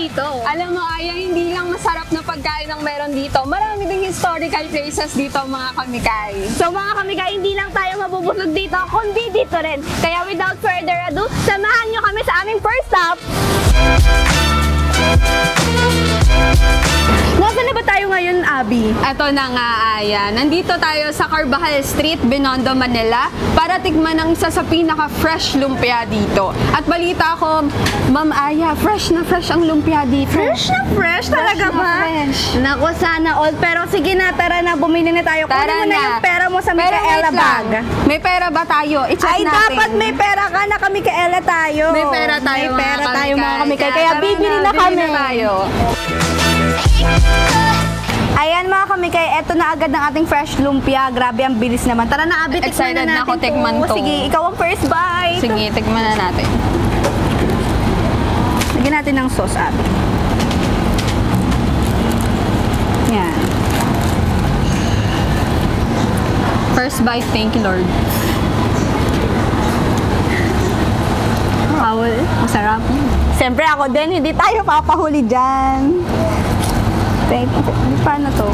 dito. Alam mo, Aya, hindi lang masarap na pagkain ang meron dito. Marami ding historical places dito, mga kamikay. So mga kamikay, hindi lang tayo mabubusog dito, kundi dito rin. Kaya without further ado, samahan nyo kami sa aming first stop. Nasaan na ba tayo ngayon, Abby? Eto na nga, Aya. Nandito tayo sa Carvajal Street, Binondo, Manila para tikman ang isa sa pinaka-fresh lumpia dito. At balita ko, Ma'am Aya, fresh na fresh ang lumpia dito. Fresh na fresh talaga na ba? fresh. Naku, sana all. Pero sige na, tara na, bumili na tayo. Tara Kunin mo na na. yung pera mo sa Pero Micaela wait lang. bag. May pera ba tayo? I-check Ay, natin. dapat may pera ka na kami Micaela tayo. May pera tayo, May pera mga tayo, mga kamikay. Kaya tara bibili na bili kami. na tayo. Ayan mga kamikay, eto na agad ng ating fresh lumpia. Grabe, ang bilis naman. Tara na, Abby, tikman Excited na na natin ako tikman to. Sige, ikaw ang first bite. Sige, tikman na natin. Lagyan natin ng sauce, Abby. Yan. First bite, thank you, Lord. Wow, masarap. Siyempre ako din, hindi tayo papahuli dyan. Paano to?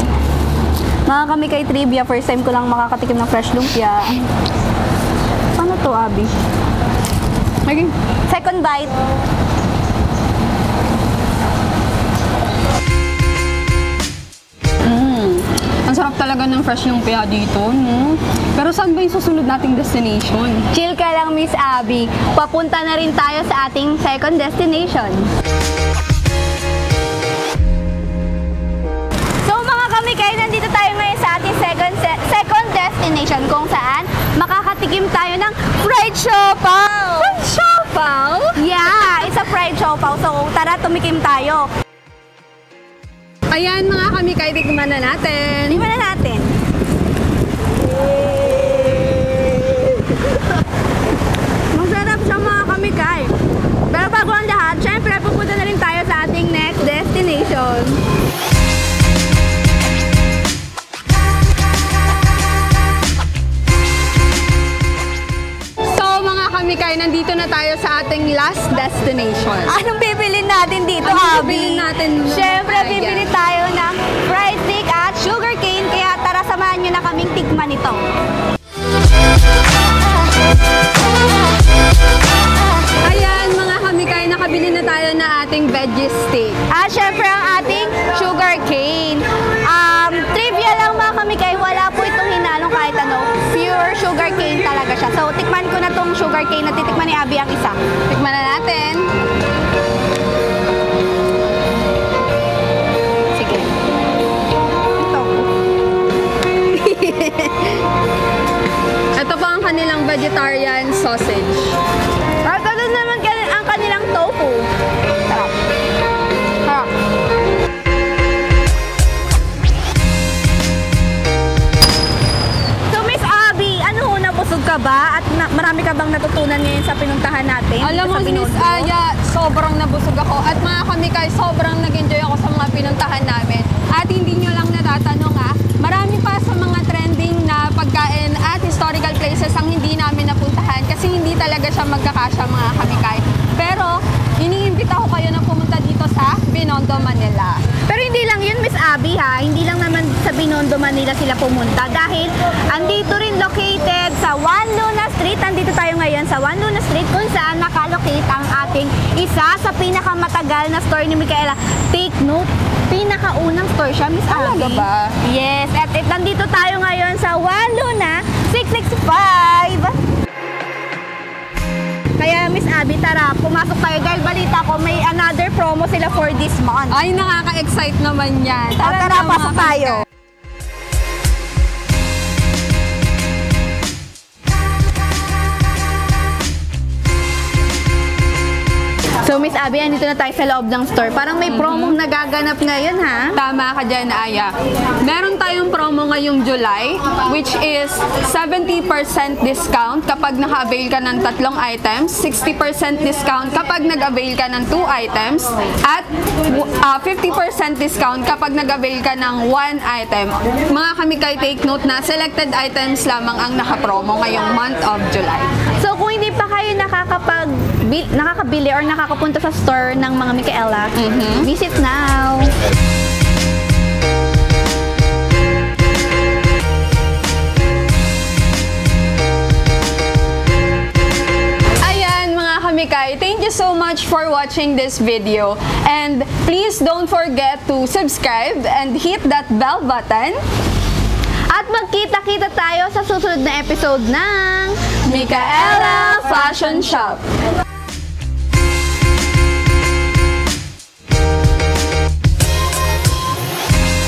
Mga kamikay trivia, first time ko lang makakatikim ng fresh lumpia. Paano to, Abby? Okay. Second bite. Ang sarap talaga ng fresh lumpia dito, no? Pero saan ba yung susunod nating destination? Chill ka lang, Miss Abby. Papunta na rin tayo sa ating second destination. So mga kamikay, nandito tayo ngayon sa ating second destination kung saan makakatikim tayo ng fried siopaw. Fried siopaw? Yeah, it's a fried siopaw. So tara, tumikim tayo. Ayan mga kamikay, tikman na natin. Tikman na natin. Masarap siya mga kamikay. Pero bago ang lahat, syempre pupunta na rin tayo sa ating next destination. So mga kamikay, nandito na tayo sa ating last destination. Anong bibili natin dito, Anong Abby? bibili natin? Syempre, bibili tayo ng fried steak at sugarcane. Kaya tara, samahan nyo na kaming tikman ito. Ayan mga kamikay, nakabili na tayo na ating veggie steak. At syempre, ang ating sugarcane. Trivia lang mga kamikay, wala po itong hinalong kahit ano. Pure sugarcane talaga siya. So, tikman ko na tong sugarcane na titikman ni Abby ang isa. Tikman na natin. Sige. Ito. Ito pa ang kanilang vegetarian sausage. At ganun naman ang kanilang tofu. Sarap. Sarap. So, Miss Abby, ano ho, nabusog ka ba? At marami ka bang natutunan ngayon sa pinuntahan natin? Alam mo, sa Miss Binondo? Aya, sobrang nabusog ako. At mga kamikay, sobrang nag-enjoy ako sa mga pinuntahan namin. At hindi nyo lang natatanong marami pa sa mga trending na pagkain at historical places ang hindi namin napuntahan kasi hindi talaga siya magkakasya mga kamikay. Pero, iniimbita ko kayo na pumunta dito sa Binondo, Manila. Pero hindi lang yun, Miss Abby, ha? Hindi lang naman sa Binondo, Manila sila pumunta. Dahil andito rin located sa Juan Luna Street. Andito tayo ngayon sa Juan Luna Street kung saan nakalocate ang ating isa sa pinakamatagal na store ni Micaela. Take note, pinakaunang store siya, Miss Abby. Talaga ba? Yes, at nandito tayo ngayon sa Juan Luna 665. Kaya Miss Abby, tara, pumasok tayo dahil balita ko may another promo sila for this month. Ay, nakaka-excite naman yan. Tara, na, pasok mga tayo. So Miss Abby, andito na tayo sa loob ng store. Parang may promong nagaganap ngayon, ha? Tama ka dyan, Aya. Meron tayong promo ngayong July, which is 70% discount kapag naka-avail ka ng 3 items, 60% discount kapag nag-avail ka ng 2 items, at 50% discount kapag nag-avail ka ng 1 item. Mga kamikay, take note na selected items lamang ang naka-promo ngayong month of July. So kung hindi pa kayo nakakabili or nakakapunta sa store ng mga Micaela, visit now! Mikay, thank you so much for watching this video, and please don't forget to subscribe and hit that bell button. At magkita-kita tayo sa susunod na episode ng Micaela Fashion Shop.